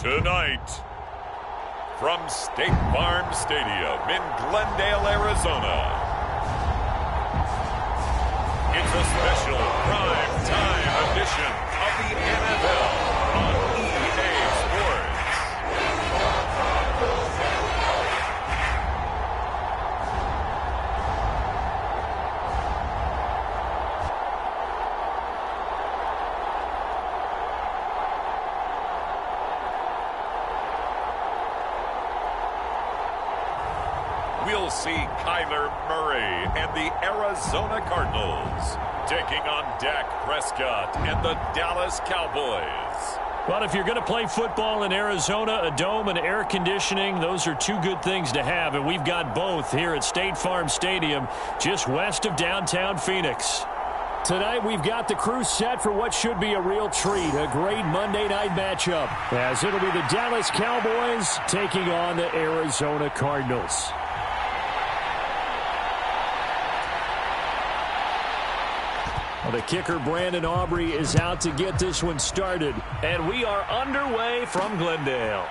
Tonight, from State Farm Stadium in Glendale, Arizona, it's a special prime time edition of the NFL on EA Sports. We'll see Kyler Murray and the Arizona Cardinals taking on Dak Prescott and the Dallas Cowboys. Well, if you're going to play football in Arizona, a dome and air conditioning, those are two good things to have, and we've got both here at State Farm Stadium, just west of downtown Phoenix. Tonight, we've got the crew set for what should be a real treat, a great Monday night matchup, as it'll be the Dallas Cowboys taking on the Arizona Cardinals. Well, the kicker, Brandon Aubrey, is out to get this one started. And we are underway from Glendale.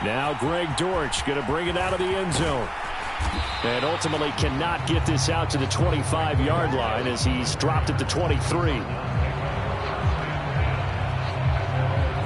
Now Greg Dortch going to bring it out of the end zone. And ultimately cannot get this out to the 25-yard line as he's dropped at the 23.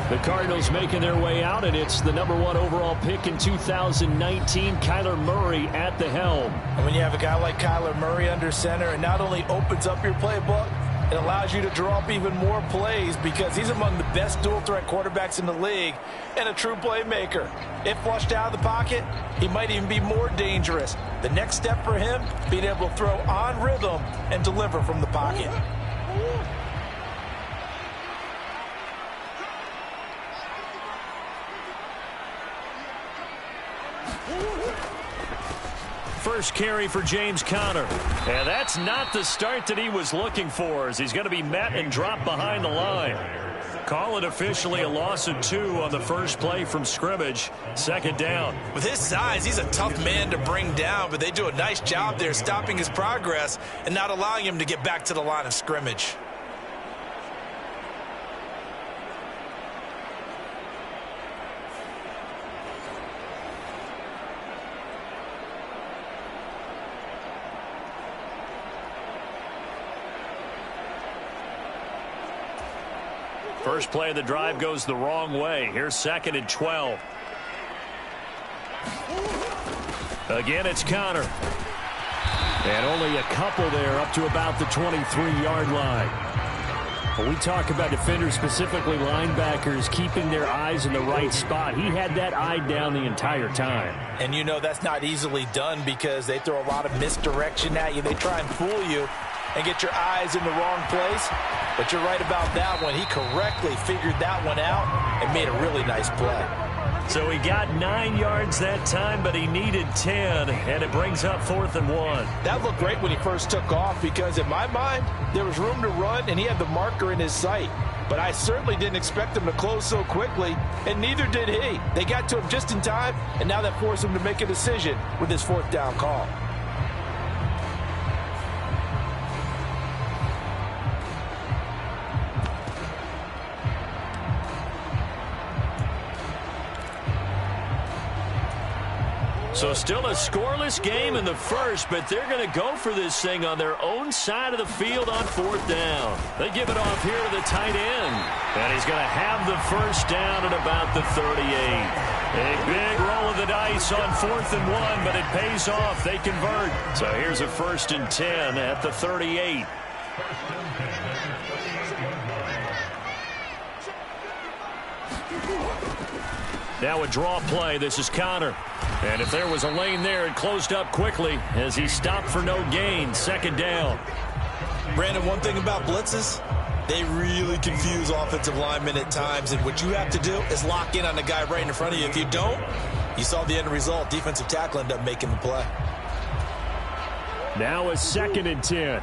The Cardinals making their way out, and it's the #1 overall pick in 2019, Kyler Murray at the helm. And when you have a guy like Kyler Murray under center, it not only opens up your playbook, it allows you to draw up even more plays because he's among the best dual-threat quarterbacks in the league and a true playmaker. If flushed out of the pocket, he might even be more dangerous. The next step for him, being able to throw on rhythm and deliver from the pocket. First carry for James Conner. And that's not the start that he was looking for, as he's going to be met and dropped behind the line. Call it officially a loss of 2 on the first play from scrimmage. Second down. With his size, he's a tough man to bring down, but they do a nice job there stopping his progress and not allowing him to get back to the line of scrimmage. First play of the drive goes the wrong way. Here's 2nd and 12. Again, it's Conner. And only a couple there up to about the 23-yard line. When we talk about defenders, specifically linebackers, keeping their eyes in the right spot, he had that eye down the entire time. And you know that's not easily done because they throw a lot of misdirection at you. They try and fool you and get your eyes in the wrong place. But you're right about that one. He correctly figured that one out and made a really nice play. So he got 9 yards that time, but he needed 10, and it brings up 4th and 1. That looked great when he first took off because, in my mind, there was room to run, and he had the marker in his sight. But I certainly didn't expect him to close so quickly, and neither did he. They got to him just in time, and now that forced him to make a decision with his 4th down call. So still a scoreless game in the first, but they're going to go for this thing on their own side of the field on 4th down. They give it off here to the tight end. And he's going to have the first down at about the 38. A big roll of the dice on 4th and 1, but it pays off. They convert. So here's a 1st and 10 at the 38. Now a draw play. This is Conner. And if there was a lane there, it closed up quickly as he stopped for no gain. 2nd down. Brandon, one thing about blitzes, they really confuse offensive linemen at times. And what you have to do is lock in on the guy right in front of you. If you don't, you saw the end result. Defensive tackle ended up making the play. Now a 2nd and 10.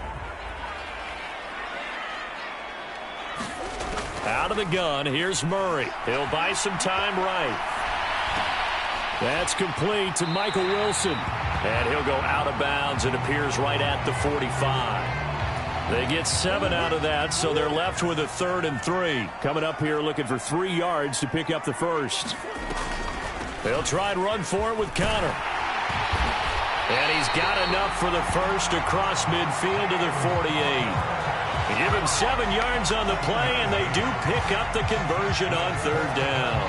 Out of the gun, here's Murray. He'll buy some time right. That's complete to Michael Wilson. And he'll go out of bounds. It appears right at the 45. They get 7 out of that, so they're left with a 3rd and 3. Coming up here looking for 3 yards to pick up the first. They'll try and run for it with Connor. And he's got enough for the first across midfield to their 48. They give him 7 yards on the play, and they do pick up the conversion on 3rd down.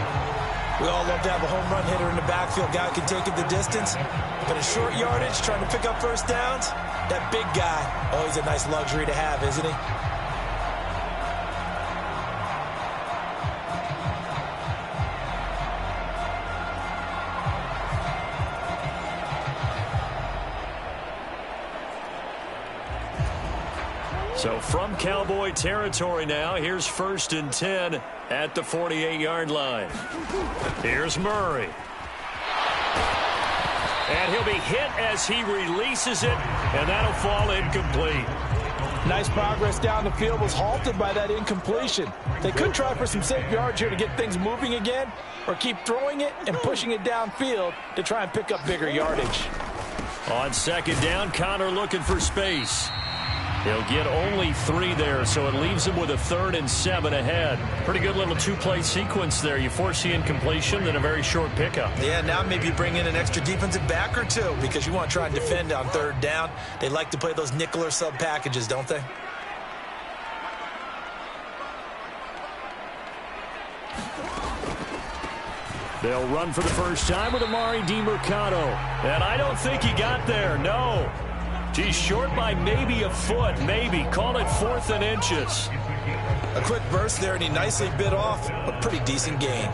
We all love to have a home run hitter in the backfield. Guy can take it the distance. But in short yardage, trying to pick up first downs, that big guy, always a nice luxury to have, isn't he? So from Cowboy territory now, here's 1st and 10 at the 48-yard line. Here's Murray. And he'll be hit as he releases it, and that'll fall incomplete. Nice progress down the field, was halted by that incompletion. They could try for some safe yards here to get things moving again, or keep throwing it and pushing it downfield to try and pick up bigger yardage. On 2nd down, Connor looking for space. He'll get only 3 there, so it leaves him with a 3rd and 7 ahead. Pretty good little 2-play sequence there. You force the incompletion, then a very short pickup. Yeah, now maybe bring in an extra defensive back or 2 because you want to try and defend on 3rd down. They like to play those nickel or sub packages, don't they? They'll run for the first time with Amari DiMercado. And I don't think he got there, no. He's short by maybe a foot, maybe. Call it 4th and inches. A quick burst there, and he nicely bit off a pretty decent gain.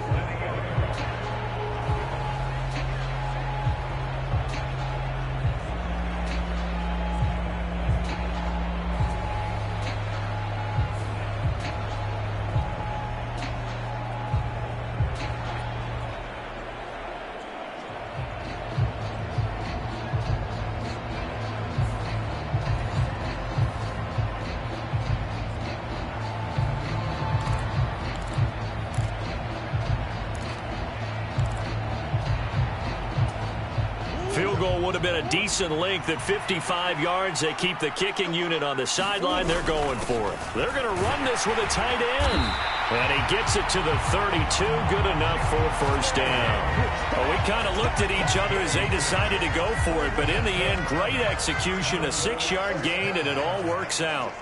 Field goal would have been a decent length at 55 yards. They keep the kicking unit on the sideline. They're going for it. They're going to run this with a tight end. And he gets it to the 32. Good enough for a first down. Well, we kind of looked at each other as they decided to go for it. But in the end, great execution, a 6-yard gain, and it all works out.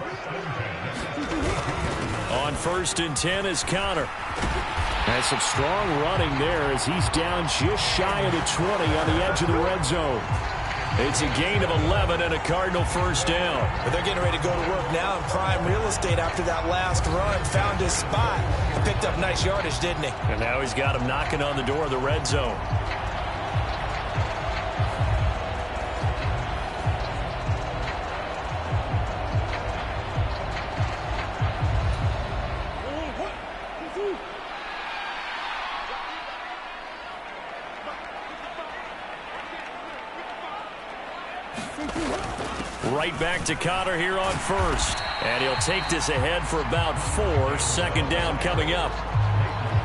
On 1st and 10 is Connor. And some strong running there as he's down just shy of the 20 on the edge of the red zone. It's a gain of 11 and a Cardinal first down. But they're getting ready to go to work now in prime real estate after that last run. Found his spot and picked up nice yardage, didn't he? And now he's got him knocking on the door of the red zone. Right back to Connor here on 1st. And he'll take this ahead for about 4. 2nd down coming up.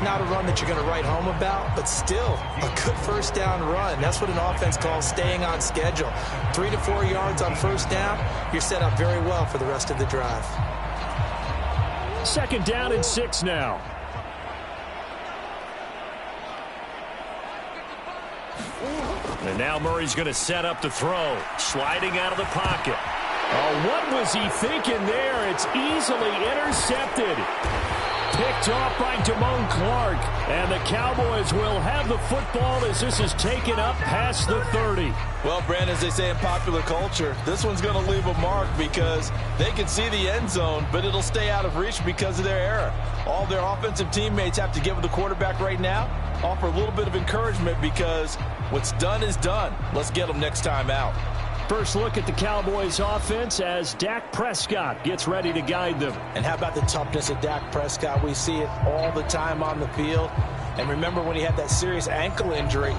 Not a run that you're going to write home about, but still a good first down run. That's what an offense calls staying on schedule. 3 to 4 yards on first down, you're set up very well for the rest of the drive. 2nd down and 6 now. And now Murray's going to set up the throw. Sliding out of the pocket. Oh, what was he thinking there? It's easily intercepted. Picked off by Damone Clark. And the Cowboys will have the football as this is taken up past the 30. Well, Brandon, as they say in popular culture, this one's going to leave a mark because they can see the end zone, but it'll stay out of reach because of their error. All their offensive teammates have to give the quarterback right now, offer a little bit of encouragement because what's done is done. Let's get them next time out. First look at the Cowboys offense as Dak Prescott gets ready to guide them. And how about the toughness of Dak Prescott? We see it all the time on the field. And remember when he had that serious ankle injury,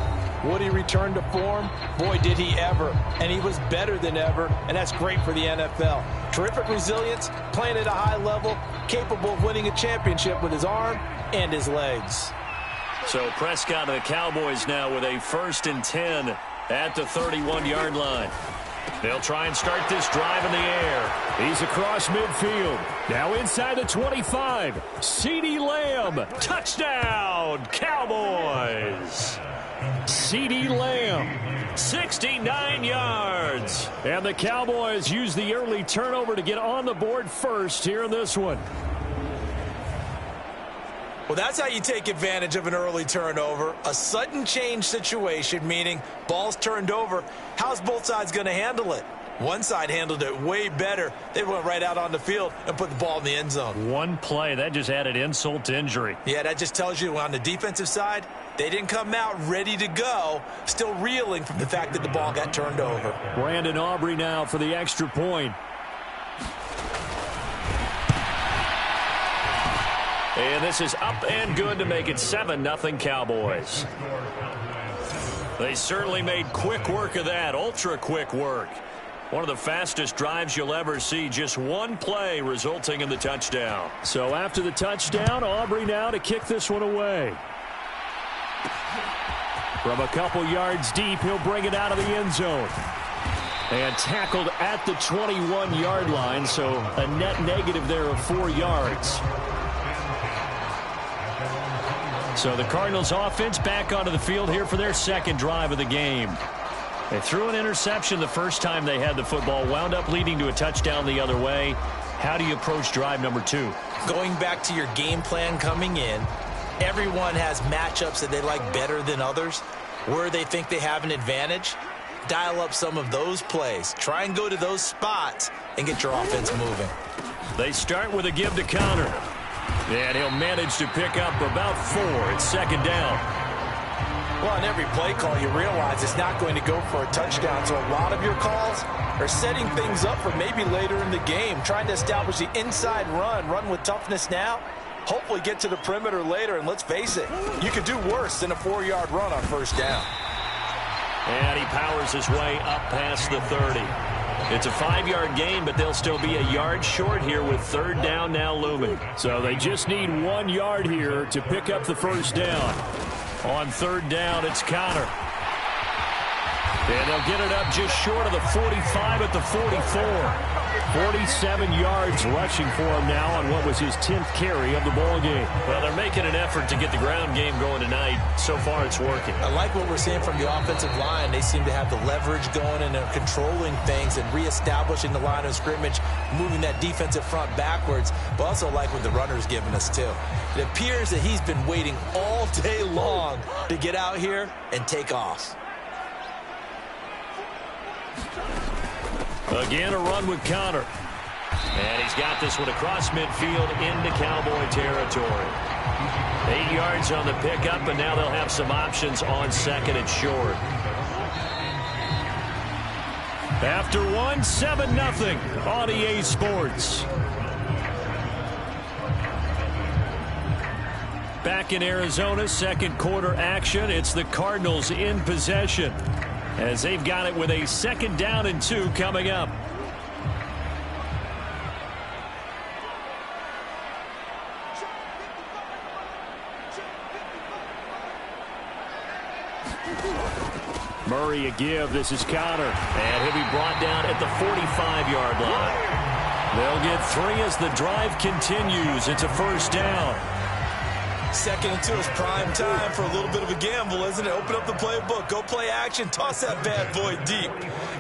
would he return to form? Boy, did he ever. And he was better than ever, and that's great for the NFL. Terrific resilience, playing at a high level, capable of winning a championship with his arm and his legs. So Prescott and the Cowboys now with a 1st and 10 at the 31-yard line. They'll try and start this drive in the air. He's across midfield. Now inside the 25. CeeDee Lamb. Touchdown, Cowboys. CeeDee Lamb, 69 yards. And the Cowboys use the early turnover to get on the board first here in this one. Well, that's how you take advantage of an early turnover. A sudden change situation, meaning ball's turned over. How's both sides going to handle it? One side handled it way better. They went right out on the field and put the ball in the end zone. One play, that just added insult to injury. Yeah, that just tells you on the defensive side, they didn't come out ready to go, still reeling from the fact that the ball got turned over. Brandon Aubrey now for the extra point. And this is up and good to make it 7-0 Cowboys. They certainly made quick work of that, ultra quick work. One of the fastest drives you'll ever see, just one play resulting in the touchdown. So after the touchdown, Aubrey now to kick this one away. From a couple yards deep, he'll bring it out of the end zone. And tackled at the 21-yard line, so a net negative there of 4 yards. So the Cardinals offense back onto the field here for their second drive of the game. They threw an interception the first time they had the football, wound up leading to a touchdown the other way. How do you approach drive number 2? Going back to your game plan coming in, everyone has matchups that they like better than others. Where they think they have an advantage, dial up some of those plays. Try and go to those spots and get your offense moving. They start with a give to Connor. And he'll manage to pick up about 4. It's second down. Well, on every play call, you realize it's not going to go for a touchdown. So a lot of your calls are setting things up for maybe later in the game, trying to establish the inside run with toughness now, hopefully get to the perimeter later. And let's face it, you could do worse than a 4-yard run on first down. And he powers his way up past the 30. It's a 5-yard gain, but they'll still be a yard short here with third down now looming. So they just need 1 yard here to pick up the first down. On third down, it's Connor. And they'll get it up just short of the 45 at the 44. 47 yards rushing for him now on what was his 10th carry of the ball game. Well, they're making an effort to get the ground game going tonight. So far, it's working. I like what we're seeing from the offensive line. They seem to have the leverage going and they're controlling things and reestablishing the line of scrimmage, moving that defensive front backwards. But also like what the runner's giving us, too. It appears that he's been waiting all day long to get out here and take off. Again, a run with Connor. And he's got this one across midfield into Cowboy territory. 8 yards on the pickup, and now they'll have some options on second and short. After 1, 7-0 on EA Sports. Back in Arizona, second quarter action. It's the Cardinals in possession, as they've got it with a 2nd down and 2 coming up. Murray a give. This is Connor. And he'll be brought down at the 45-yard line. They'll get 3 as the drive continues. It's a first down. 2nd and 2 is prime time for a little bit of a gamble, isn't it? Open up the playbook, go play action, toss that bad boy deep.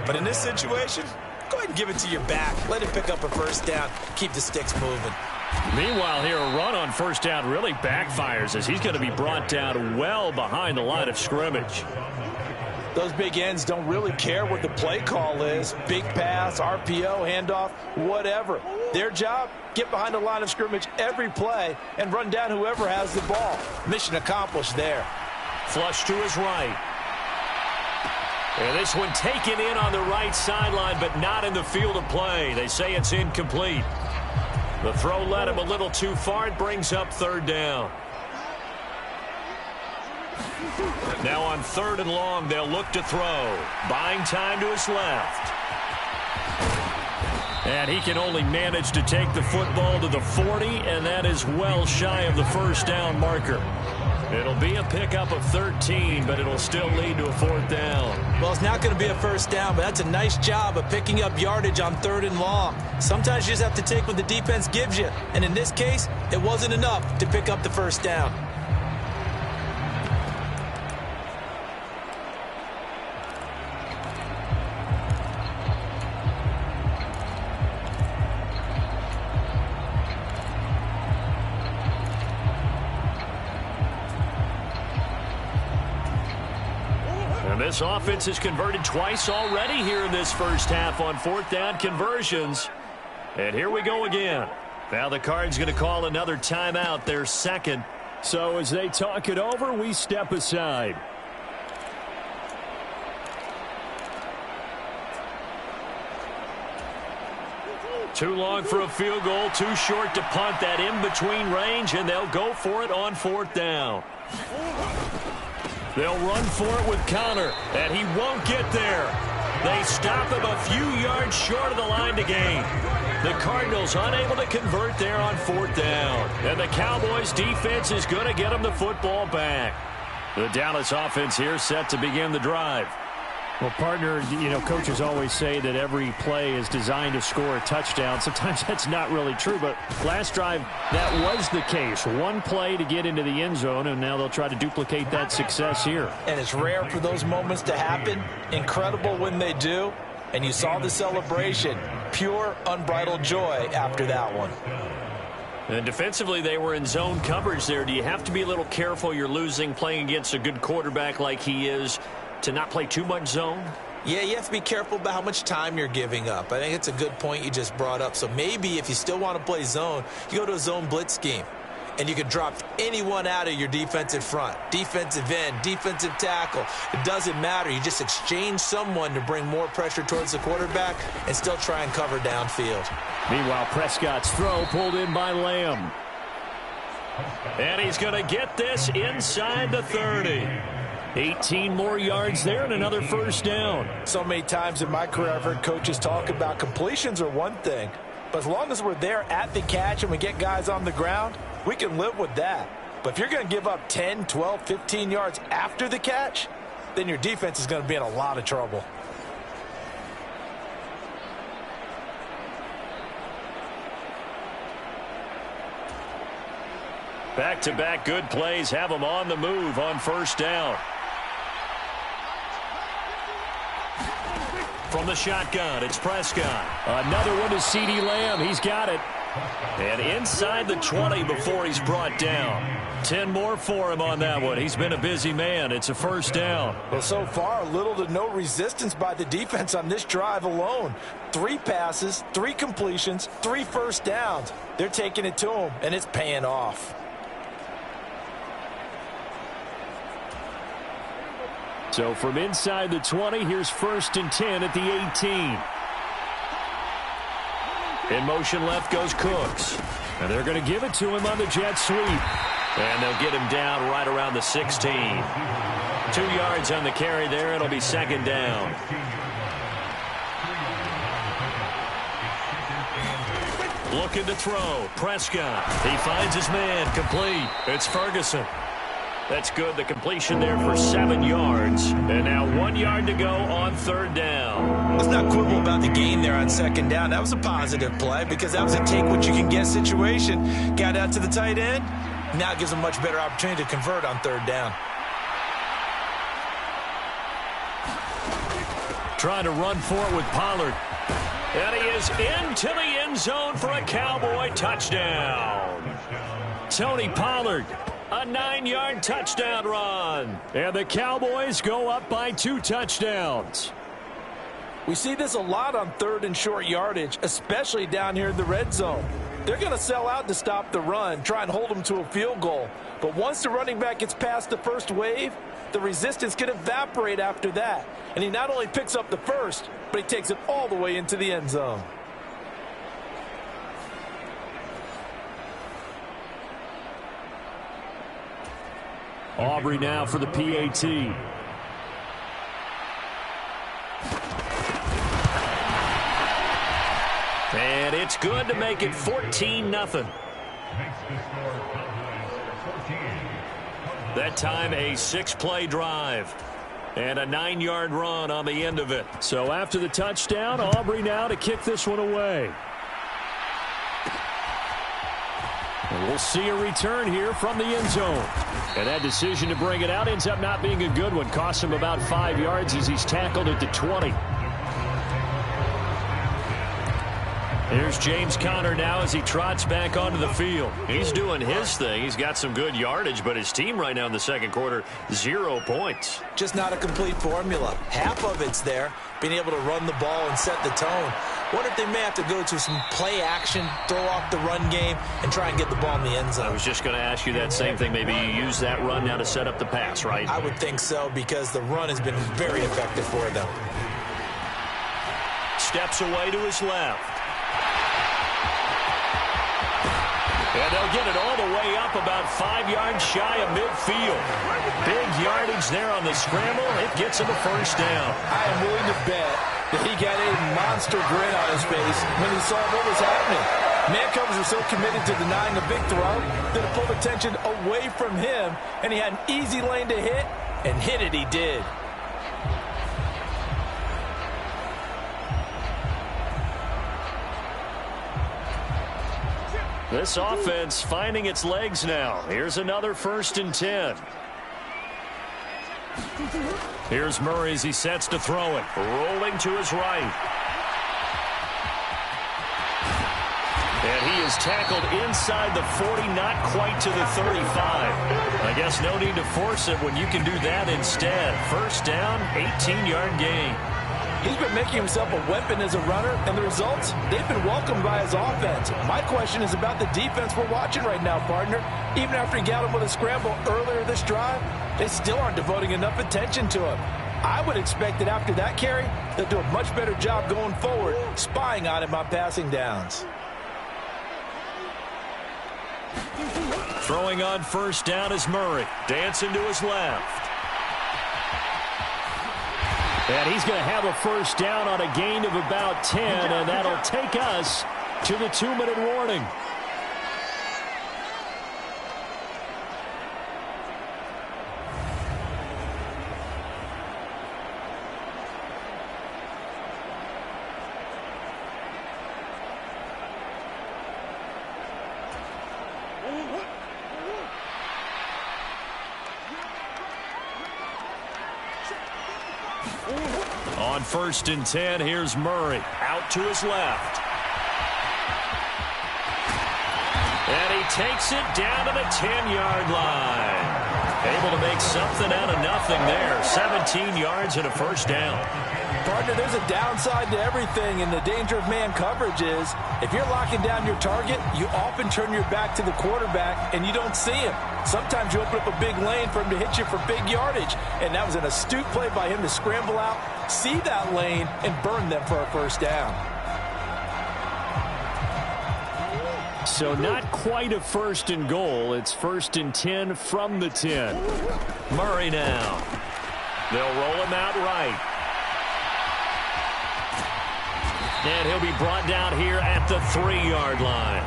But in this situation, go ahead and give it to your back. Let him pick up a first down. Keep the sticks moving. Meanwhile, here a run on first down really backfires as he's going to be brought down well behind the line of scrimmage. Those big ends don't really care what the play call is. Big pass, RPO, handoff, whatever. Their job, get behind the line of scrimmage every play and run down whoever has the ball. Mission accomplished there. Flush to his right. And this one taken in on the right sideline, but not in the field of play. They say it's incomplete. The throw led him a little too far. It brings up third down. Now on 3rd and long, they'll look to throw. Buying time to his left. And he can only manage to take the football to the 40, and that is well shy of the first down marker. It'll be a pickup of 13, but it'll still lead to a 4th down. Well, it's not going to be a first down, but that's a nice job of picking up yardage on 3rd and long. Sometimes you just have to take what the defense gives you, and in this case, it wasn't enough to pick up the first down. This offense has converted twice already here in this first half on fourth down conversions. And here we go again. Now the Cards going to call another timeout, their second. So as they talk it over, we step aside. Too long for a field goal, too short to punt. That in-between range, and they'll go for it on fourth down. They'll run for it with Connor, and he won't get there. They stop him a few yards short of the line to gain. The Cardinals unable to convert there on fourth down. And the Cowboys defense is going to get them the football back. The Dallas offense here set to begin the drive. Well, partner, coaches always say that every play is designed to score a touchdown. Sometimes that's not really true, but last drive, that was the case. One play to get into the end zone, and now they'll try to duplicate that success here. And it's rare for those moments to happen. Incredible when they do. And you saw the celebration. Pure, unbridled joy after that one. And defensively, they were in zone coverage there. Do you have to be a little careful? You're losing playing against a good quarterback like he is, to not play too much zone? Yeah, you have to be careful about how much time you're giving up. I think it's a good point you just brought up. So maybe if you still want to play zone, you go to a zone blitz scheme. And you can drop anyone out of your defensive front. Defensive end, defensive tackle. It doesn't matter. You just exchange someone to bring more pressure towards the quarterback and still try and cover downfield. Meanwhile, Prescott's throw pulled in by Lamb. And he's going to get this inside the 30. 18 more yards there and another first down. So many times in my career I've heard coaches talk about completions are one thing, but as long as we're there at the catch and we get guys on the ground, we can live with that. But if you're going to give up 10, 12, 15 yards after the catch, then your defense is going to be in a lot of trouble. Back-to-back good plays have them on the move on first down. From the shotgun, it's Prescott. Another one to CeeDee Lamb. He's got it. And inside the 20 before he's brought down. 10 more for him on that one. He's been a busy man. It's a first down. Well, so far, little to no resistance by the defense on this drive alone. 3 passes, 3 completions, 3 first downs. They're taking it to him, and it's paying off. So from inside the 20, here's 1st and 10 at the 18. In motion left goes Cooks. And they're going to give it to him on the jet sweep. And they'll get him down right around the 16. 2 yards on the carry there. It'll be second down. Looking to throw. Prescott. He finds his man. Complete. It's Ferguson. That's good. The completion there for 7 yards. And now 1 yard to go on third down. Let's not quibble about the gain there on second down. That was a positive play because that was a take-what-you-can-get situation. Got out to the tight end. Now it gives them much better opportunity to convert on third down. Trying to run for it with Pollard. And he is into the end zone for a Cowboy touchdown. Tony Pollard. A 9-yard touchdown run. And the Cowboys go up by 2 touchdowns. We see this a lot on third and short yardage, especially down here in the red zone. They're going to sell out to stop the run, try and hold them to a field goal. But once the running back gets past the first wave, the resistance can evaporate after that. And he not only picks up the first, but he takes it all the way into the end zone. Aubrey now for the PAT. And it's good to make it 14-0. That time a 6-play drive. And a 9-yard run on the end of it. So after the touchdown, Aubrey now to kick this one away. And we'll see a return here from the end zone. And that decision to bring it out ends up not being a good one. Costs him about 5 yards as he's tackled at the 20. Here's James Conner now as he trots back onto the field. He's doing his thing. He's got some good yardage, but his team right now in the second quarter, 0 points. Just not a complete formula. Half of it's there, being able to run the ball and set the tone. Wonder if they may have to go to some play action, throw off the run game, and try and get the ball in the end zone. I was just going to ask you that same thing. Maybe you use that run now to set up the pass, right? I would think so, because the run has been very effective for them. Steps away to his left. And they'll get it all the way up about 5 yards shy of midfield. Big yardage there on the scramble. It gets him a first down. I am willing to bet that he got a monster grin on his face when he saw what was happening. Man covers are so committed to denying a big throw that it pulled attention away from him, and he had an easy lane to hit, and hit it he did. This offense finding its legs now. Here's another 1st and 10. Here's Murray as he sets to throw it. Rolling to his right. And he is tackled inside the 40, not quite to the 35. I guess no need to force it when you can do that instead. First down, 18-yard gain. He's been making himself a weapon as a runner, and the results, they've been welcomed by his offense. My question is about the defense we're watching right now, partner. Even after he got him with a scramble earlier this drive, they still aren't devoting enough attention to him. I would expect that after that carry, they'll do a much better job going forward, spying on him on passing downs. Throwing on first down is Murray. Dancing to his left. And he's going to have a first down on a gain of about 10, and that'll take us to the 2-minute warning. On 1st and 10, here's Murray out to his left. And he takes it down to the 10-yard line. Able to make something out of nothing there. 17 yards and a first down. Partner, there's a downside to everything, and the danger of man coverage is if you're locking down your target, you often turn your back to the quarterback and you don't see him. Sometimes you open up a big lane for him to hit you for big yardage, and that was an astute play by him to scramble out, see that lane, and burn them for a first down. So not quite a 1st and goal. It's 1st and 10 from the 10. Murray now. They'll roll him out right. And he'll be brought down here at the 3-yard line.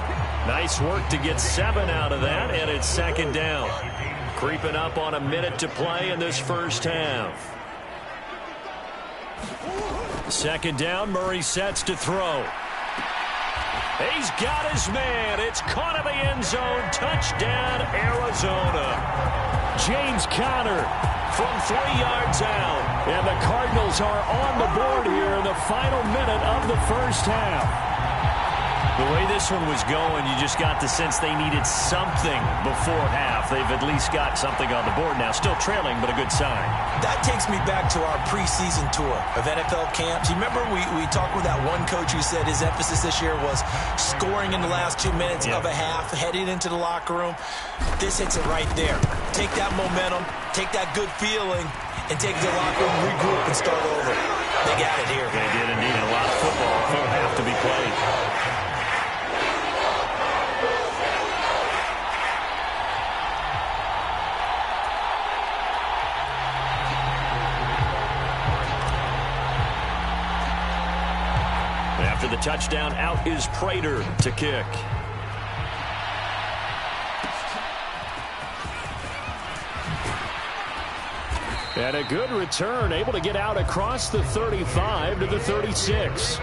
Nice work to get 7 out of that, and it's 2nd down. Creeping up on a minute to play in this first half. 2nd down, Murray sets to throw. He's got his man. It's caught in the end zone. Touchdown, Arizona. James Conner from 3 yards out. And the Cardinals are on the board here in the final minute of the first half. The way this one was going, you just got the sense they needed something before half. They've at least got something on the board now. Still trailing, but a good sign. That takes me back to our preseason tour of NFL camps. You remember we talked with that one coach who said his emphasis this year was scoring in the last 2 minutes of a half, heading into the locker room. This hits it right there. Take that momentum, take that good feeling, and take it to the locker room, regroup, and start over. They got it here. They did indeed. A lot of football, full half to be played. After the touchdown, out is Prater to kick. And a good return, able to get out across the 35 to the 36.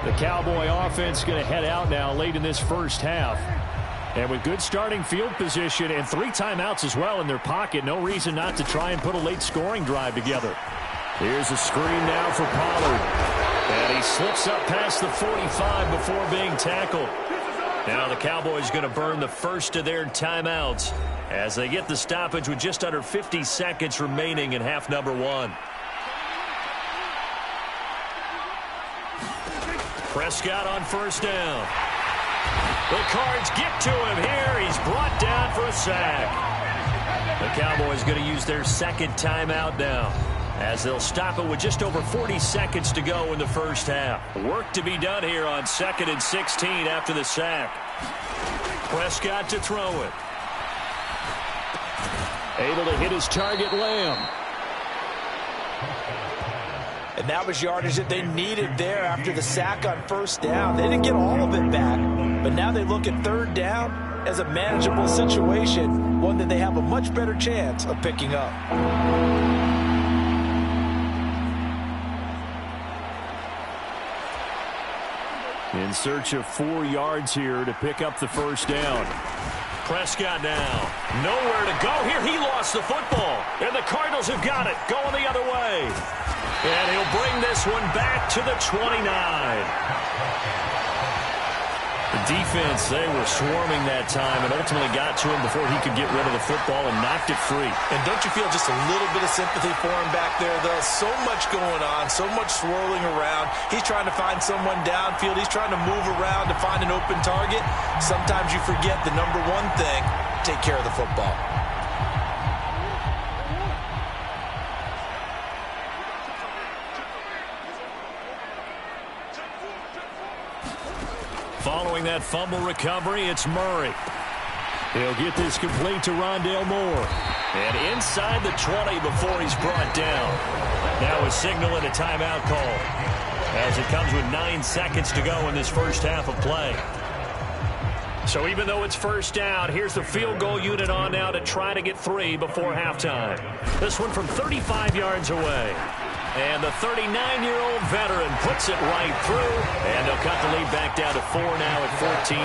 The Cowboy offense going to head out now late in this first half. And with good starting field position and 3 timeouts as well in their pocket, no reason not to try and put a late scoring drive together. Here's a screen now for Pollard. And he slips up past the 45 before being tackled. Now the Cowboys going to burn the first of their timeouts as they get the stoppage with just under 50 seconds remaining in half number 1. Prescott on first down. The Cards get to him here. He's brought down for a sack. The Cowboys going to use their second timeout now, as they'll stop it with just over 40 seconds to go in the first half. Work to be done here on 2nd and 16 after the sack. Prescott to throw it. Able to hit his target, Lamb. And that was yardage that they needed there after the sack on first down. They didn't get all of it back, but now they look at third down as a manageable situation, one that they have a much better chance of picking up. In search of 4 yards here to pick up the first down. Prescott now. Nowhere to go here. He lost the football. And the Cardinals have got it. Going the other way. And he'll bring this one back to the 29. The defense, they were swarming that time and ultimately got to him before he could get rid of the football and knocked it free. And don't you feel just a little bit of sympathy for him back there, though? So much going on, so much swirling around. He's trying to find someone downfield. He's trying to move around to find an open target. Sometimes you forget the number one thing, take care of the football. Following that fumble recovery, it's Murray. He'll get this complete to Rondale Moore. And inside the 20 before he's brought down. Now a signal and a timeout call, as it comes with 9 seconds to go in this first half of play. So even though it's first down, here's the field goal unit on now to try to get 3 before halftime. This one from 35 yards away. And the 39-year-old veteran puts it right through. And they'll cut the lead back down to 4 now at 14-10.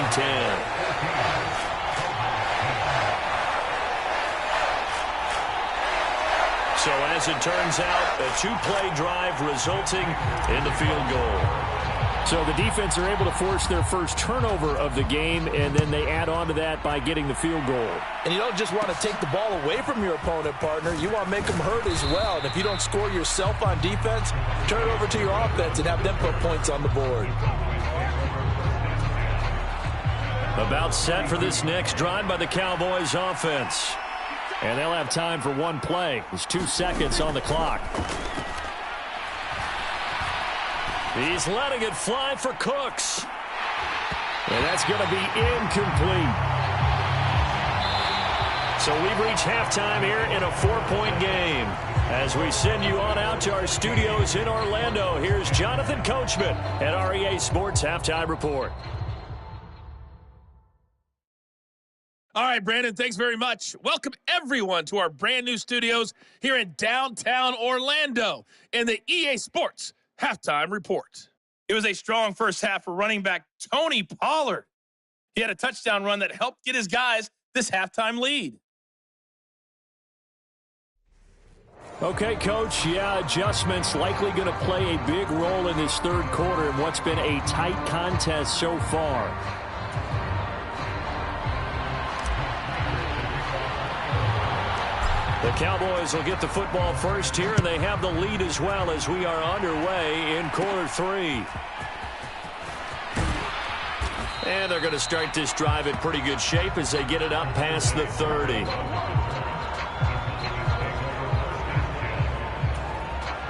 So as it turns out, a 2-play drive resulting in the field goal. So the defense are able to force their first turnover of the game, and then they add on to that by getting the field goal. And you don't just want to take the ball away from your opponent, partner. You want to make them hurt as well. And if you don't score yourself on defense, turn it over to your offense and have them put points on the board. About set for this next drive by the Cowboys offense. And they'll have time for one play. There's 2 seconds on the clock. He's letting it fly for Cooks. And that's going to be incomplete. So we've reached halftime here in a 4-point game. As we send you on out to our studios in Orlando, here's Jonathan Coachman at REA Sports Halftime Report. All right, Brandon, thanks very much. Welcome, everyone, to our brand-new studios here in downtown Orlando in the EA Sports Halftime Report. It was a strong first half for running back Tony Pollard. He had a touchdown run that helped get his guys this halftime lead. Okay, Coach, adjustments likely going to play a big role in this third quarter in what's been a tight contest so far. The Cowboys will get the football first here, and they have the lead as well as we are underway in quarter 3. And they're going to start this drive in pretty good shape as they get it up past the 30.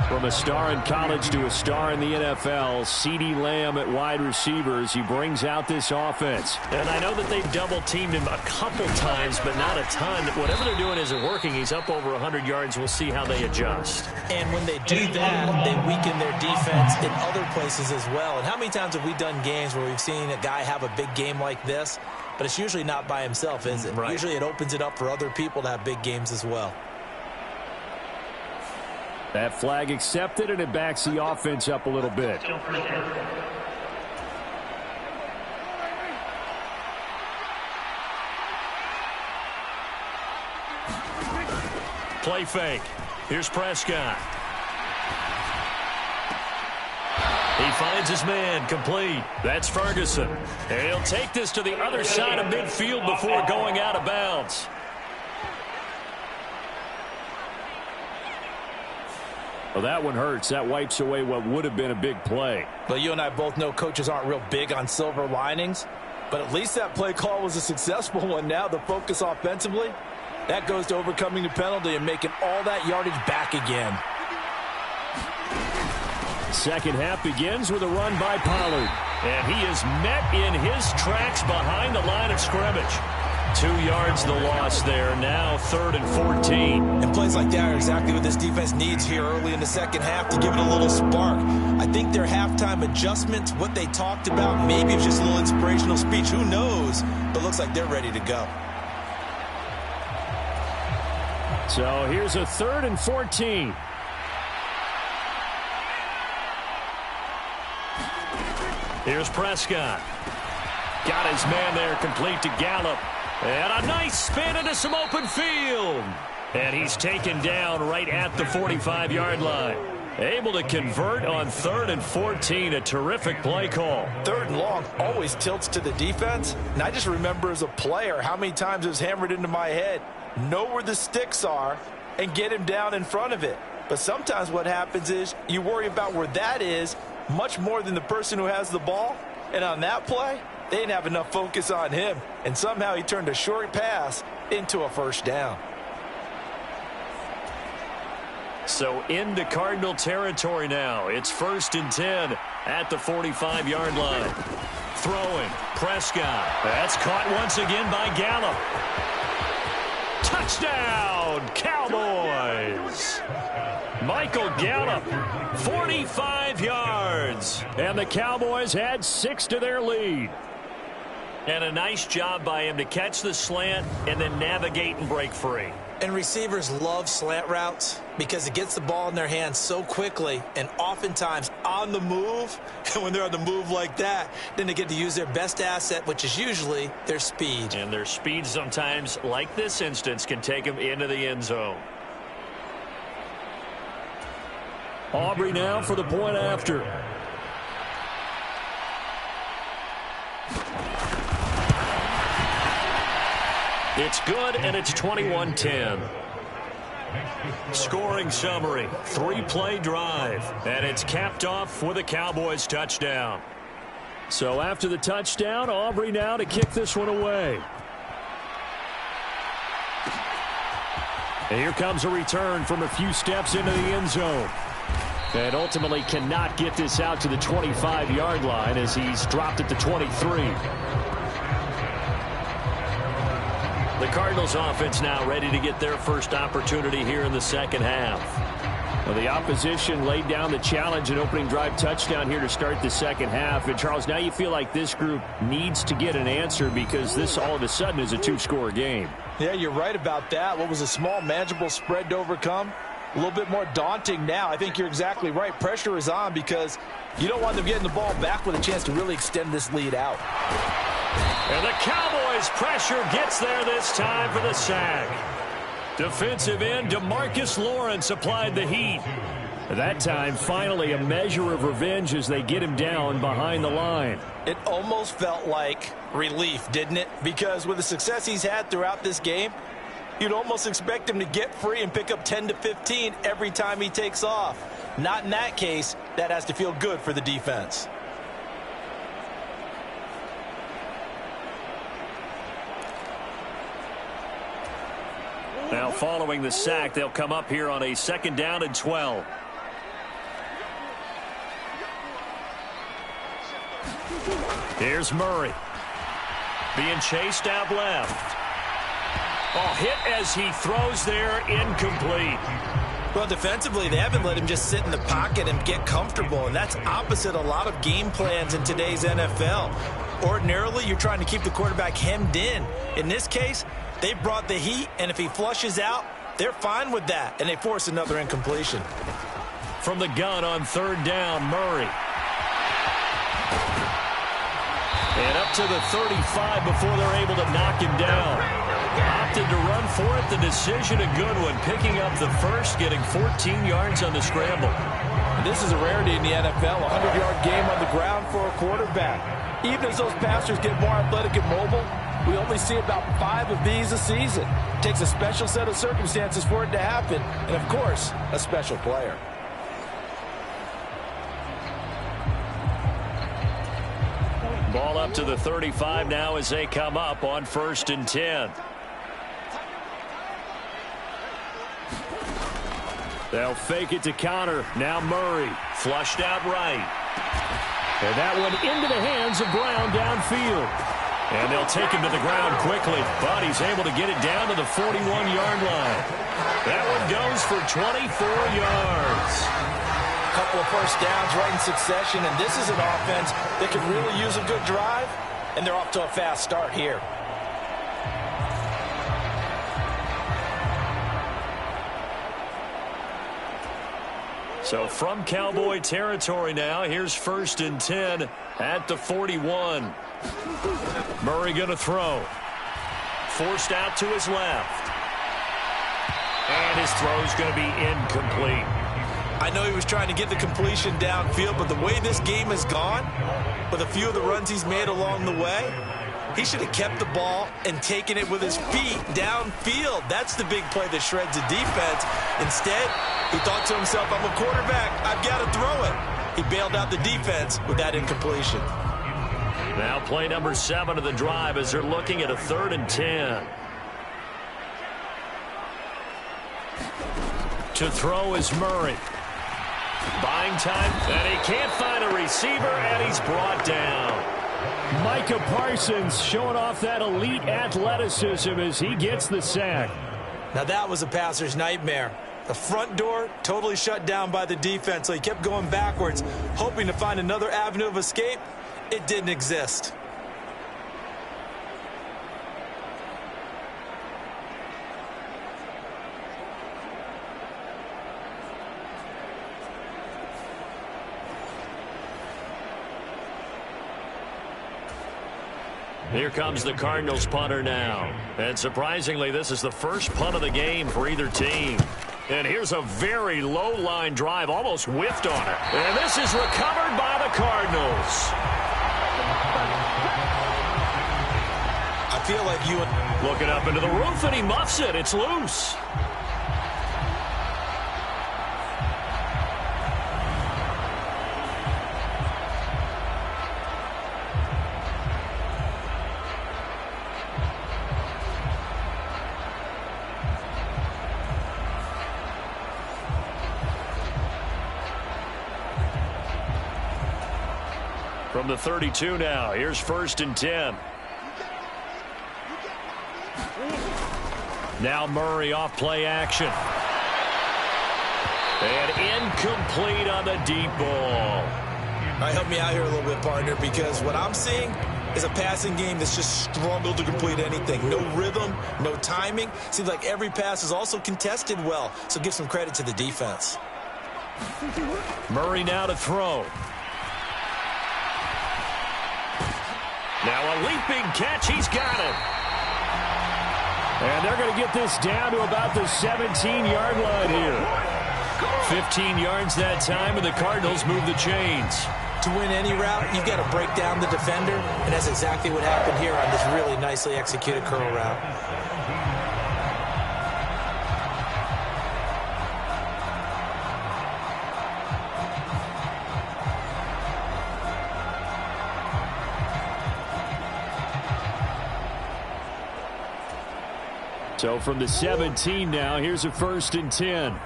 From a star in college to a star in the NFL, CeeDee Lamb at wide receivers. He brings out this offense. And I know that they've double-teamed him a couple times, but not a ton. Whatever they're doing isn't working. He's up over 100 yards. We'll see how they adjust. And when they do that, they weaken their defense in other places as well. And how many times have we done games where we've seen a guy have a big game like this, but it's usually not by himself, is it? Right. Usually it opens it up for other people to have big games as well. That flag accepted, and it backs the offense up a little bit. Play fake. Here's Prescott. He finds his man, complete. That's Ferguson. And he'll take this to the other side of midfield before going out of bounds. Well, that one hurts. That wipes away what would have been a big play. But you and I both know coaches aren't real big on silver linings. But at least that play call was a successful one. Now the focus offensively, that goes to overcoming the penalty and making all that yardage back again. Second half begins with a run by Pollard. And he is met in his tracks behind the line of scrimmage. 2 yards the loss there. Now 3rd and 14. And plays like that are exactly what this defense needs here early in the second half to give it a little spark. I think their halftime adjustments, what they talked about, maybe it's just a little inspirational speech. Who knows? But looks like they're ready to go. So here's a 3rd and 14. Here's Prescott. Got his man there, complete to Gallup. And a nice spin into some open field. And he's taken down right at the 45-yard line. Able to convert on 3rd and 14. A terrific play call. 3rd and long always tilts to the defense. And I just remember as a player how many times it was hammered into my head. Know where the sticks are and get him down in front of it. But sometimes what happens is you worry about where that is much more than the person who has the ball. And on that play, they didn't have enough focus on him, and somehow he turned a short pass into a first down. So into Cardinal territory now. It's 1st and 10 at the 45-yard line. Throwing, Prescott. That's caught once again by Gallup. Touchdown, Cowboys! Michael Gallup, 45 yards. And the Cowboys add 6 to their lead. And a nice job by him to catch the slant and then navigate and break free. And receivers love slant routes because it gets the ball in their hands so quickly and oftentimes on the move. And when they're on the move like that, then they get to use their best asset, which is usually their speed. And their speed sometimes, like this instance, can take them into the end zone. Aubrey now for the point after. It's good, and it's 21-10. Scoring summary, 3-play drive, and it's capped off with a Cowboys touchdown. So after the touchdown, Aubrey now to kick this one away. And here comes a return from a few steps into the end zone. And ultimately cannot get this out to the 25-yard line as he's dropped at the 23. The Cardinals offense now ready to get their first opportunity here in the second half. Well, the opposition laid down the challenge and opening drive touchdown here to start the second half. And, Charles, now you feel like this group needs to get an answer because this all of a sudden is a 2-score game. Yeah, you're right about that. What was a small, manageable spread to overcome? A little bit more daunting now. I think you're exactly right. Pressure is on because you don't want them getting the ball back with a chance to really extend this lead out. And the Cowboys' pressure gets there this time for the sack. Defensive end DeMarcus Lawrence applied the heat. At that time, finally a measure of revenge as they get him down behind the line. It almost felt like relief, didn't it? Because with the success he's had throughout this game, you'd almost expect him to get free and pick up 10 to 15 every time he takes off. Not in that case. That has to feel good for the defense. Now following the sack, they'll come up here on a 2nd down and 12. Here's Murray. Being chased out left. Oh, hit as he throws there, incomplete. Well, defensively, they haven't let him just sit in the pocket and get comfortable, and that's opposite a lot of game plans in today's NFL. Ordinarily, you're trying to keep the quarterback hemmed in. In this case, they brought the heat, and if he flushes out, they're fine with that, and they force another incompletion. From the gun on 3rd down, Murray. And up to the 35 before they're able to knock him down. Opted to run for it. The decision a good one. Picking up the first, getting 14 yards on the scramble. And this is a rarity in the NFL, a 100-yard game on the ground for a quarterback. Even as those passers get more athletic and mobile, we only see about 5 of these a season. It takes a special set of circumstances for it to happen, and of course, a special player. Ball up to the 35 now as they come up on 1st and 10. They'll fake it to counter. Now Murray flushed out right. And that one into the hands of Brown downfield. And they'll take him to the ground quickly, but he's able to get it down to the 41-yard line. That one goes for 24 yards. A couple of first downs right in succession, and this is an offense that could really use a good drive, and they're off to a fast start here. So from Cowboy territory now, here's 1st and 10 at the 41. Murray going to throw. Forced out to his left. And his throw's going to be incomplete. I know he was trying to get the completion downfield, but the way this game has gone, with a few of the runs he's made along the way, he should have kept the ball and taken it with his feet downfield. That's the big play that shreds the defense. Instead, he thought to himself, I'm a quarterback, I've got to throw it. He bailed out the defense with that incompletion. Now play number 7 of the drive as they're looking at a 3rd and 10. To throw is Murray. Buying time, and he can't find a receiver, and he's brought down. Micah Parsons showing off that elite athleticism as he gets the sack. Now that was a passer's nightmare. The front door totally shut down by the defense, so he kept going backwards, hoping to find another avenue of escape. It didn't exist. Here comes the Cardinals punter now. And surprisingly, this is the first punt of the game for either team. And here's a very low-line drive, almost whiffed on it. And this is recovered by the Cardinals. I feel like you... Looking up into the roof, and he muffs it. It's loose. From the 32 now, here's 1st and 10. Now Murray off play action. And incomplete on the deep ball. All right, help me out here a little bit, partner, because what I'm seeing is a passing game that's just struggled to complete anything. No rhythm, no timing. Seems like every pass is also contested well, so give some credit to the defense. Murray now to throw. Now a leaping catch. He's got it. And they're going to get this down to about the 17-yard line here. 15 yards that time, and the Cardinals move the chains. To win any route, you've got to break down the defender, and that's exactly what happened here on this really nicely executed curl route. So from the 17 now, here's a 1st and 10.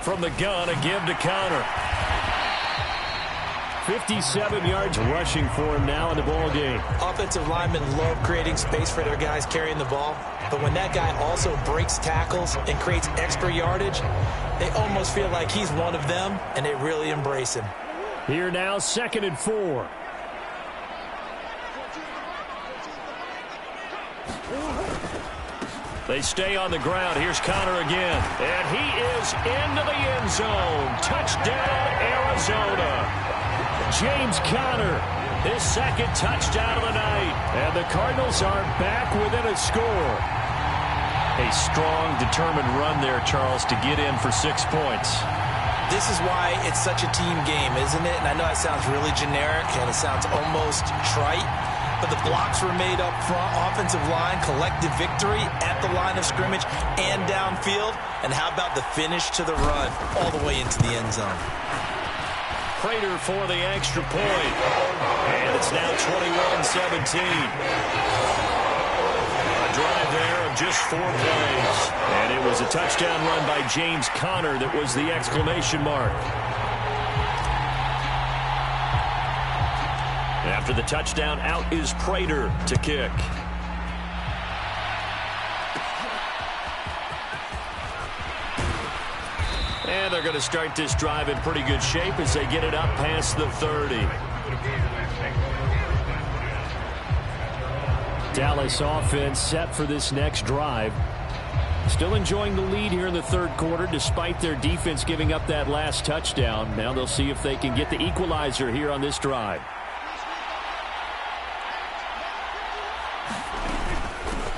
From the gun, a give to counter. 57 yards rushing for him now in the ball game. Offensive linemen love creating space for their guys carrying the ball, but when that guy also breaks tackles and creates extra yardage, they almost feel like he's one of them, and they really embrace him. Here now, 2nd and 4. They stay on the ground. Here's Connor again. And he is into the end zone. Touchdown, Arizona. James Conner His second touchdown of the night. And the Cardinals are back within a score. A strong, determined run there, Charles, to get in for 6 points. This is why it's such a team game, isn't it? And I know that sounds really generic and it sounds almost trite, but the blocks were made up front, offensive line, collective victory at the line of scrimmage and downfield. And how about the finish to the run all the way into the end zone? Prater for the extra point. And it's now 21-17. A drive there of just 4 plays. And it was a touchdown run by James Conner that was the exclamation mark. After the touchdown, out is Prater to kick. And they're going to start this drive in pretty good shape as they get it up past the 30. Dallas offense set for this next drive. Still enjoying the lead here in the third quarter despite their defense giving up that last touchdown. Now they'll see if they can get the equalizer here on this drive.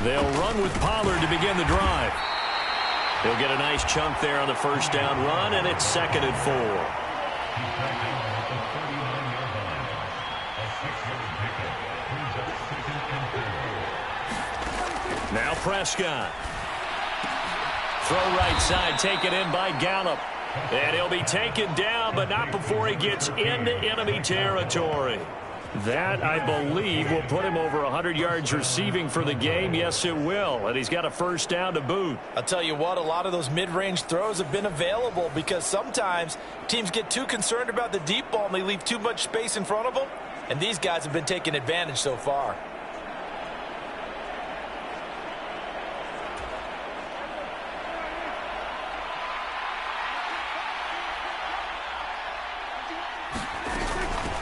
They'll run with Pollard to begin the drive. He'll get a nice chunk there on the first down run, and it's 2nd and 4. Now Prescott. Throw right side, taken in by Gallup. And he'll be taken down, but not before he gets into enemy territory. That, I believe, will put him over 100 yards receiving for the game. Yes, it will. And he's got a first down to boot. I'll tell you what, a lot of those mid-range throws have been available because sometimes teams get too concerned about the deep ball and they leave too much space in front of them. And these guys have been taking advantage so far.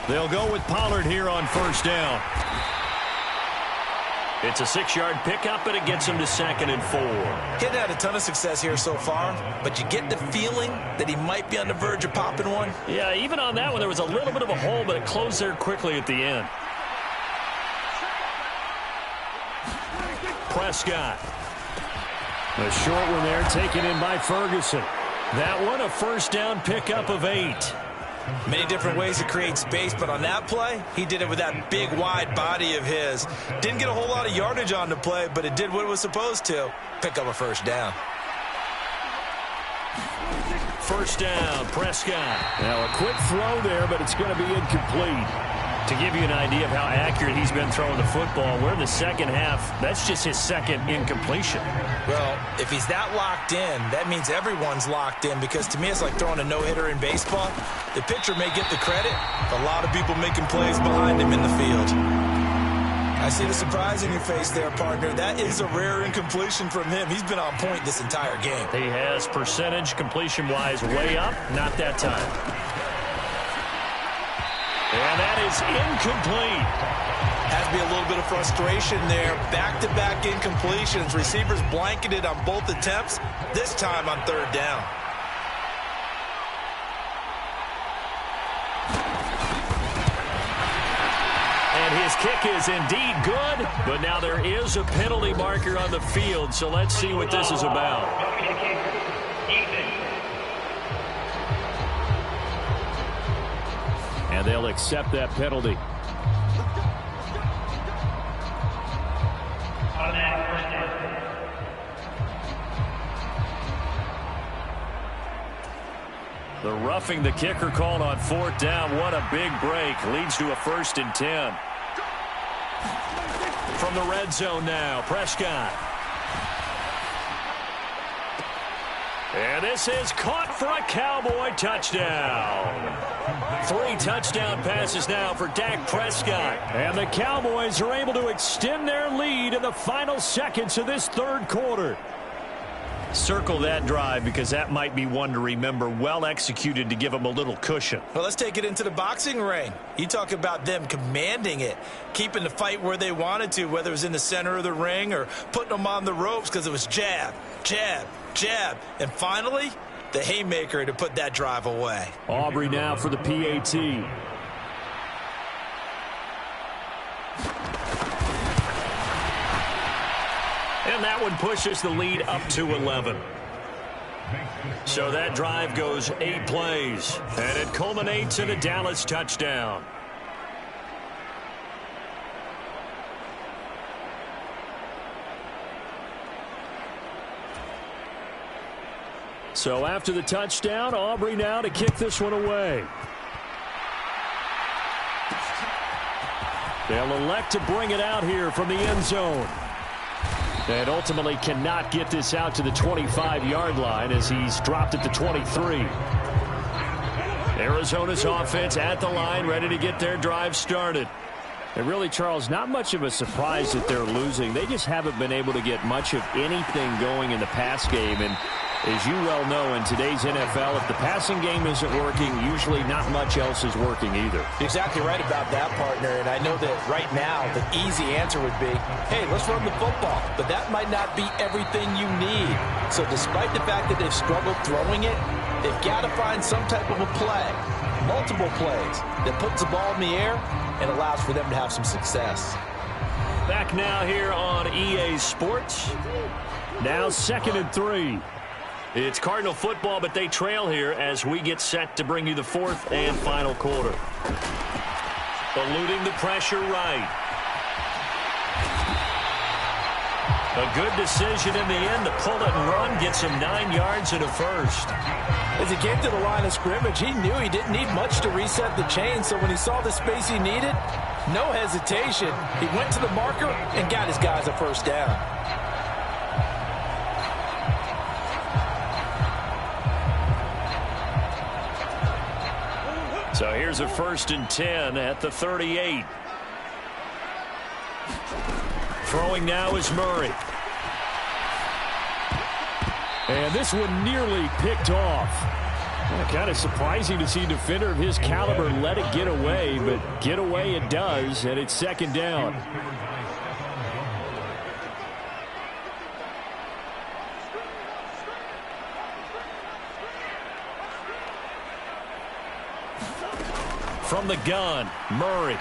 They'll go with Pollard here on first down. It's a 6-yard pickup, and it gets him to 2nd and 4. He hadn't had a ton of success here so far, but you get the feeling that he might be on the verge of popping one. Yeah, even on that one, there was a little bit of a hole, but it closed there quickly at the end. Prescott. The short one there taken in by Ferguson. That one a first down pickup of 8. Many different ways to create space, but on that play, he did it with that big, wide body of his. Didn't get a whole lot of yardage on the play, but it did what it was supposed to. Pick up a first down. First down, Prescott. Now a quick throw there, but it's going to be incomplete. To give you an idea of how accurate he's been throwing the football, we're in the second half. That's just his second incompletion. Well, if he's that locked in, that means everyone's locked in because to me it's like throwing a no-hitter in baseball. The pitcher may get the credit, a lot of people making plays behind him in the field. I see the surprise in your face there, partner. That is a rare incompletion from him. He's been on point this entire game. He has percentage completion-wise way up, not that time. And that is incomplete. Has to be a little bit of frustration there. Back-to-back incompletions. Receivers blanketed on both attempts, this time on third down. And his kick is indeed good, but now there is a penalty marker on the field, so let's see what this is about. And they'll accept that penalty. The roughing the kicker called on fourth down. What a big break. Leads to a 1st and 10. From the red zone now, Prescott. And this is caught for a Cowboy touchdown. 3 touchdown passes now for Dak Prescott. And the Cowboys are able to extend their lead in the final seconds of this third quarter. Circle that drive because that might be one to remember. Well executed to give them a little cushion. Well, let's take it into the boxing ring. You talk about them commanding it, keeping the fight where they wanted to, whether it was in the center of the ring or putting them on the ropes because it was jab, jab, jab. And finally, the haymaker to put that drive away. Aubrey now for the PAT. one pushes the lead up to 11. So that drive goes 8 plays, and it culminates in a Dallas touchdown. So after the touchdown, Aubrey now to kick this one away. They'll elect to bring it out here from the end zone. And ultimately cannot get this out to the 25-yard line as he's dropped at the 23. Arizona's offense at the line, ready to get their drive started. And really, Charles, not much of a surprise that they're losing. They just haven't been able to get much of anything going in the pass game. And as you well know, in today's NFL, if the passing game isn't working, usually not much else is working either. Exactly right about that, partner. And I know that right now the easy answer would be, hey, let's run the football. But that might not be everything you need. So despite the fact that they've struggled throwing it, they've got to find some type of a play, multiple plays, that puts the ball in the air and allows for them to have some success. Back now here on EA Sports. Now 2nd and 3. It's Cardinal football, but they trail here as we get set to bring you the 4th and final quarter. Eluding the pressure right. A good decision in the end to pull it and run, gets him 9 yards and a first. As he came to the line of scrimmage, he knew he didn't need much to reset the chain, so when he saw the space he needed, no hesitation. He went to the marker and got his guys a first down. So here's a 1st and 10 at the 38. Throwing now is Murray. And this one nearly picked off. Kind of surprising to see a defender of his caliber let it get away, but get away it does, and it's 2nd down. From the gun, Murray.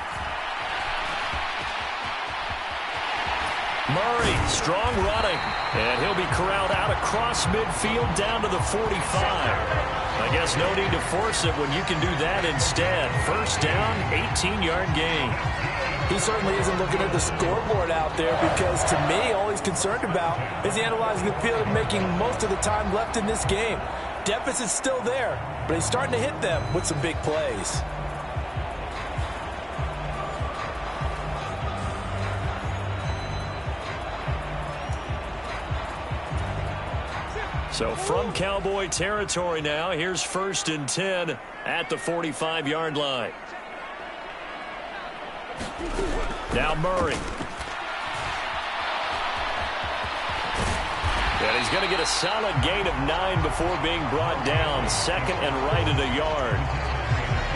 Murray, strong running. And he'll be corralled out across midfield down to the 45. I guess no need to force it when you can do that instead. First down, 18-yard gain. He certainly isn't looking at the scoreboard out there because, to me, all he's concerned about is analyzing the field and making most of the time left in this game. Deficit's still there, but he's starting to hit them with some big plays. So from Cowboy territory now, here's 1st and 10 at the 45-yard line. Now Murray. And he's going to get a solid gain of 9 before being brought down. 2nd and right at a yard.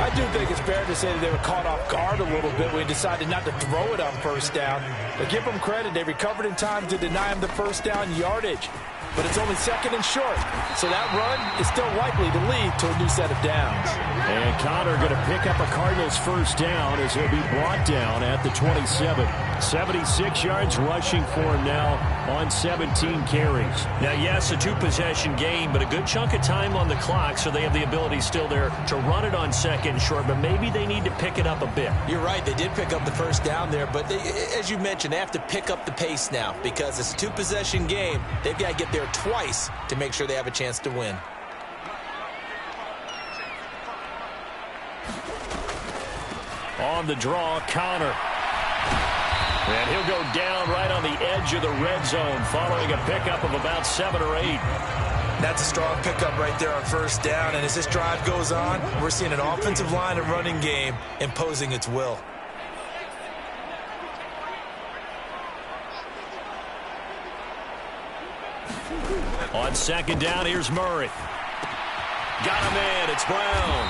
I do think it's fair to say that they were caught off guard a little bit when he decided not to throw it on first down. But give them credit, they recovered in time to deny him the first down yardage. But it's only 2nd and short, so that run is still likely to lead to a new set of downs. And Connor going to pick up a Cardinals first down as he'll be brought down at the 27. 76 yards rushing for him now on 17 carries. Now, yes, a 2-possession game, but a good chunk of time on the clock, so they have the ability still there to run it on 2nd and short, but maybe they need to pick it up a bit. You're right, they did pick up the first down there, but as you mentioned, they have to pick up the pace now because it's a 2-possession game. They've got to get there twice to make sure they have a chance to win. On the draw, Connor. And he'll go down right on the edge of the red zone following a pickup of about 7 or 8. That's a strong pickup right there on first down, and as this drive goes on, we're seeing an offensive line and running game imposing its will. On 2nd down, here's Murray. Got him in. It's Brown.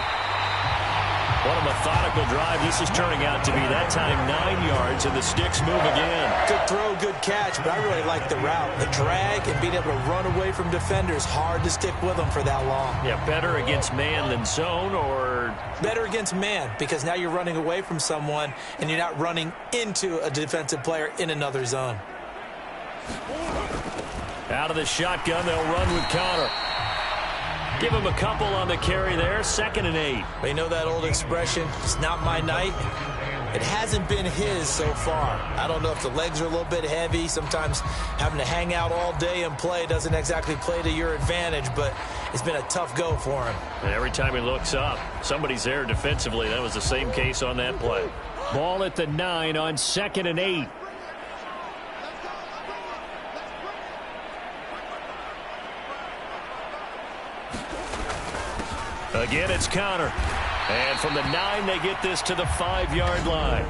What a methodical drive this is turning out to be. That time 9 yards, and the sticks move again. Good throw, good catch, but I really like the route. The drag and being able to run away from defenders, hard to stick with them for that long. Yeah, better against man than zone, or? Better against man, because now you're running away from someone, and you're not running into a defensive player in another zone. Out of the shotgun, they'll run with Connor. Give him a couple on the carry there. 2nd and 8. You know that old expression, it's not my night? It hasn't been his so far. I don't know if the legs are a little bit heavy. Sometimes having to hang out all day and play doesn't exactly play to your advantage, but it's been a tough go for him. And every time he looks up, somebody's there defensively. That was the same case on that play. Ball at the 9 on 2nd and 8. Again, it's Connor. And from the 9, they get this to the 5-yard line.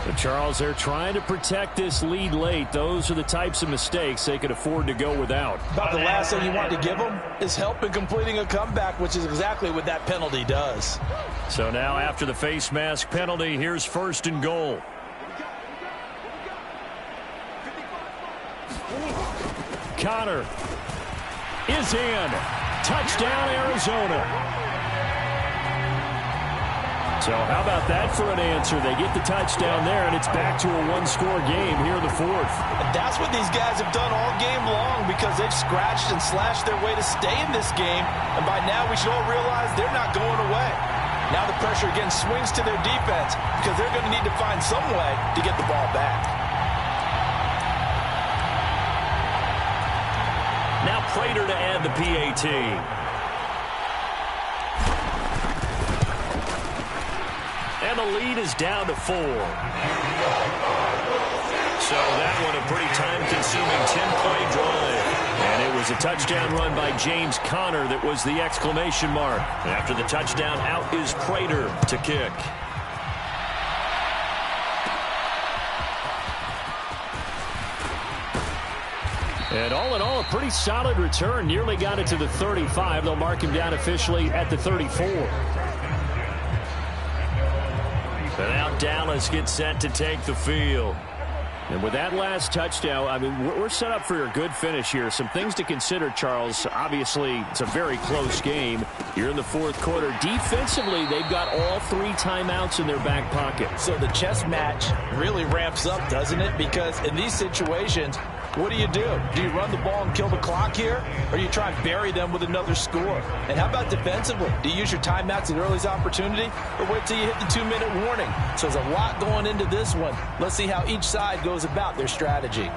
But Charles, they're trying to protect this lead late. Those are the types of mistakes they could afford to go without. About the last thing you want to give them is help in completing a comeback, which is exactly what that penalty does. So now after the face mask penalty, here's 1st and goal. Connor is in. Touchdown, Arizona. So how about that for an answer? They get the touchdown there, and it's back to a one-score game here in the 4th. And that's what these guys have done all game long because they've scratched and slashed their way to stay in this game. And by now, we should all realize they're not going away. Now the pressure again swings to their defense because they're going to need to find some way to get the ball back. Now Prater to add the PAT. And the lead is down to 4. So that one a pretty time-consuming 10-play drive. And it was a touchdown run by James Conner that was the exclamation mark. After the touchdown, out is Prater to kick. And all in all, a pretty solid return. Nearly got it to the 35. They'll mark him down officially at the 34. And now Dallas gets set to take the field. And with that last touchdown, I mean, we're set up for a good finish here. Some things to consider, Charles. Obviously, it's a very close game here in the 4th quarter. Defensively, they've got all 3 timeouts in their back pocket. So the chess match really ramps up, doesn't it? Because in these situations, what do? Do you run the ball and kill the clock here? Or do you try and bury them with another score? And how about defensively? Do you use your timeouts at early's opportunity? Or wait till you hit the 2-minute warning? So there's a lot going into this one. Let's see how each side goes about their strategy.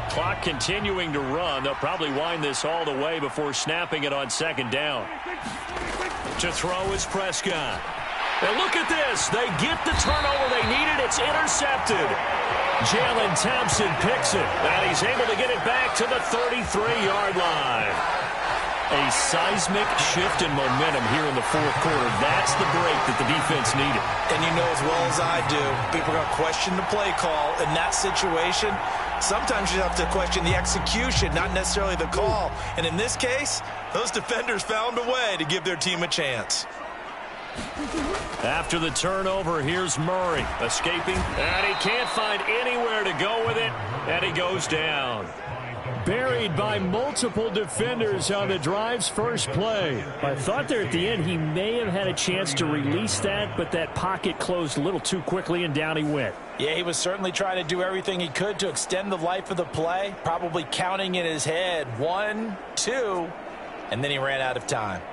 Clock continuing to run. They'll probably wind this all the way before snapping it on 2nd down. To throw is Prescott. And look at this. They get the turnover they needed. It's intercepted. Jalen Thompson picks it, and he's able to get it back to the 33-yard line. A seismic shift in momentum here in the 4th quarter. That's the break that the defense needed. And you know as well as I do, people are going to question the play call in that situation. Sometimes you have to question the execution, not necessarily the call. And in this case, those defenders found a way to give their team a chance. After the turnover, here's Murray escaping, and he can't find anywhere to go with it, and he goes down. Buried by multiple defenders on the drive's first play. I thought there at the end he may have had a chance to release that, but that pocket closed a little too quickly, and down he went. Yeah, he was certainly trying to do everything he could to extend the life of the play, probably counting in his head 1, 2, and then he ran out of time.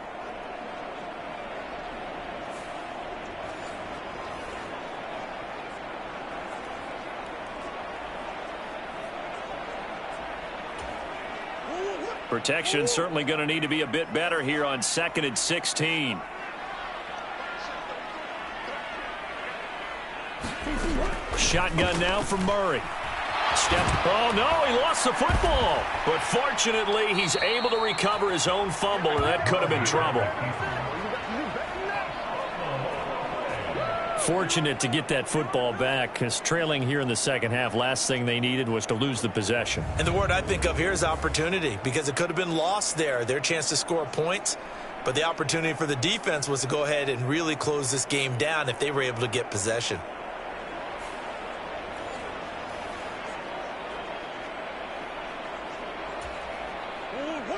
Protection certainly going to need to be a bit better here on 2nd and 16. Shotgun now for Murray. Oh, no, he lost the football. But fortunately, he's able to recover his own fumble, and that could have been trouble. Fortunate to get that football back, because trailing here in the 2nd half, last thing they needed was to lose the possession. And the word I think of here is opportunity, because it could have been lost there, their chance to score points. But the opportunity for the defense was to go ahead and really close this game down if they were able to get possession.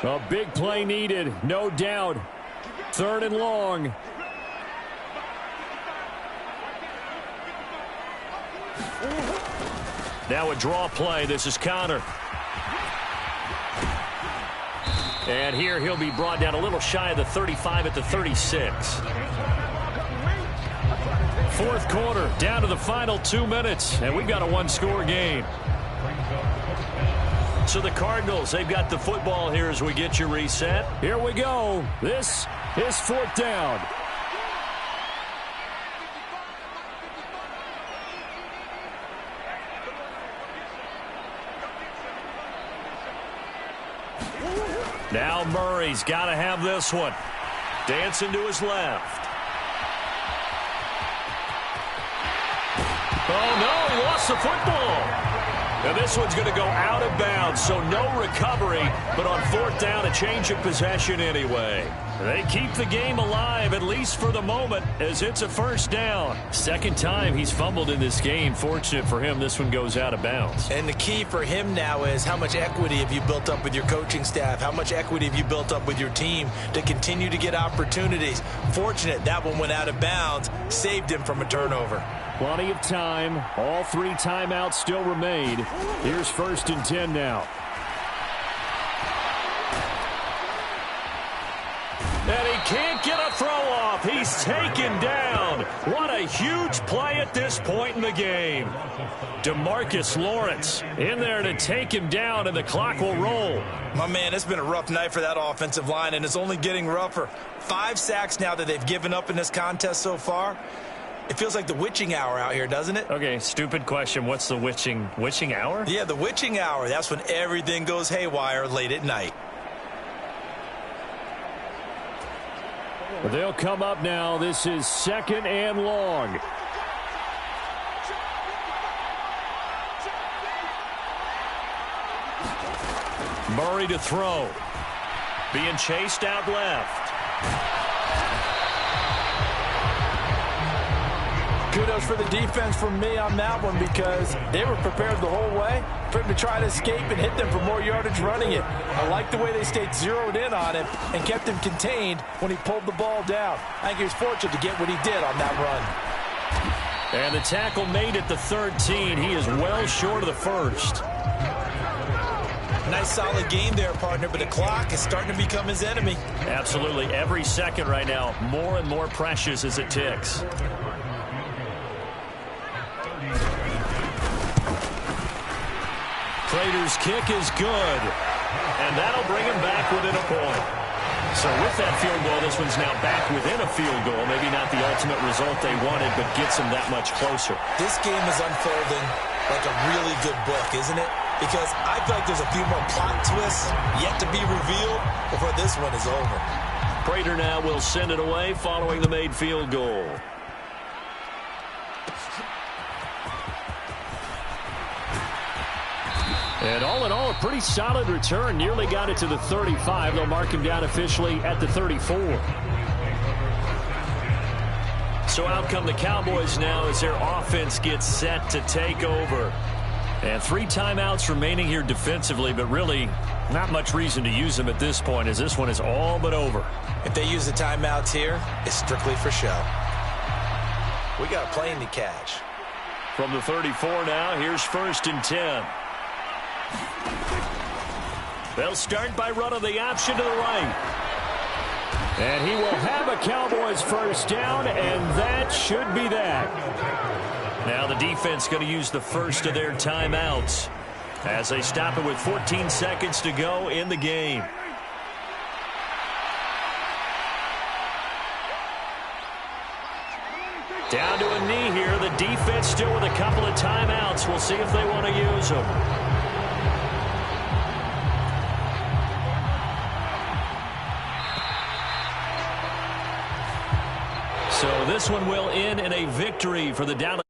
A big play needed, no doubt. 3rd and long. Now a draw play. This is Connor. And here he'll be brought down a little shy of the 35 at the 36. Fourth quarter, down to the final 2 minutes, and we've got a one-score game. So the Cardinals, they've got the football here as we get you reset. Here we go. This is fourth down. Now Murray's got to have this one. Dancing to his left. Oh, no, he lost the football. And this one's going to go out of bounds, so no recovery, but on fourth down, a change of possession anyway. They keep the game alive, at least for the moment, as it's a first down. Second time he's fumbled in this game. Fortunate for him, this one goes out of bounds. And the key for him now is how much equity have you built up with your coaching staff? How much equity have you built up with your team to continue to get opportunities? Fortunate that one went out of bounds, saved him from a turnover. Plenty of time. All three timeouts still remain. Here's 1st and 10 now. And he can't get a throw off. He's taken down. What a huge play at this point in the game. DeMarcus Lawrence in there to take him down, and the clock will roll. My man, it's been a rough night for that offensive line, and it's only getting rougher. 5 sacks now that they've given up in this contest so far. It feels like the witching hour out here, doesn't it? Okay, stupid question. What's the witching hour? Yeah, the witching hour. That's when everything goes haywire late at night. They'll come up now. This is 2nd and long. Murray to throw. Being chased out left. Kudos for the defense from me on that one because they were prepared the whole way for him to try to escape and hit them for more yardage running it. I like the way they stayed zeroed in on him and kept him contained when he pulled the ball down. I think he was fortunate to get what he did on that run. And the tackle made at the 13. He is well short of the first. Nice solid game there, partner, but the clock is starting to become his enemy. Absolutely. Every second right now, more and more precious as it ticks. Prater's kick is good, and that'll bring him back within a point. So with that field goal, this one's now back within a field goal. Maybe not the ultimate result they wanted, but gets them that much closer. This game is unfolding like a really good book, isn't it? Because I feel like there's a few more plot twists yet to be revealed before this one is over. Prater now will send it away following the made field goal. And all in all, a pretty solid return. Nearly got it to the 35. They'll mark him down officially at the 34. So out come the Cowboys now as their offense gets set to take over. And 3 timeouts remaining here defensively, but really not much reason to use them at this point as this one is all but over. If they use the timeouts here, it's strictly for show. We got a plane to catch. From the 34 now, here's 1st and 10. They'll start by running the option to the right. And he will have a Cowboys first down, and that should be that. Now the defense going to use the first of their timeouts as they stop it with 14 seconds to go in the game. Down to a knee here. The defense still with a couple of timeouts. We'll see if they want to use them. So this one will end in a victory for the Dallas